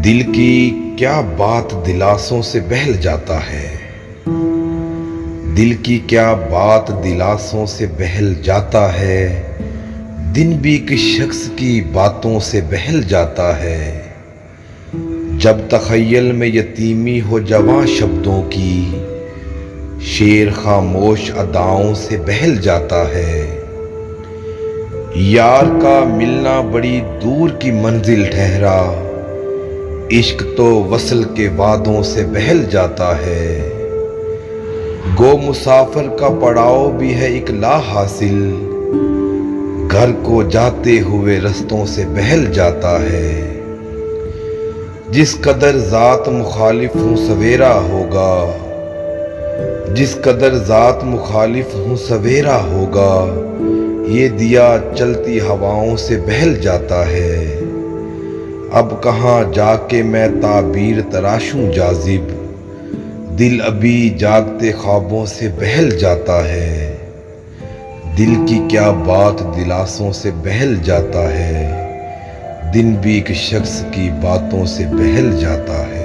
دل کی کیا بات دلاسوں سے بہل جاتا ہے، دل کی کیا بات دلاسوں سے بہل جاتا ہے، دن بھی ایک شخص کی باتوں سے بہل جاتا ہے۔ جب تخیل میں یتیمی ہو جواں شبدوں کی، شعر خاموش اداؤں سے بہل جاتا ہے۔ یار کا ملنا بڑی دور کی منزل ٹھہرا، عشق تو وصل کے وعدوں سے بہل جاتا ہے۔ گو مسافر کا پڑاؤ بھی ہے ایک لا حاصل، گھر کو جاتے ہوئے رستوں سے بہل جاتا ہے۔ جس قدر ذات مخالف ہوں سویرا ہوگا، جس قدر ذات مخالف ہوں سویرا ہوگا، یہ دیا چلتی ہواؤں سے بہل جاتا ہے۔ اب کہاں جا کے میں تعبیر تراشوں جاذب، دل ابھی جاگتے خوابوں سے بہل جاتا ہے۔ دل کی کیا بات دلاسوں سے بہل جاتا ہے، دن بھی ایک شخص کی باتوں سے بہل جاتا ہے۔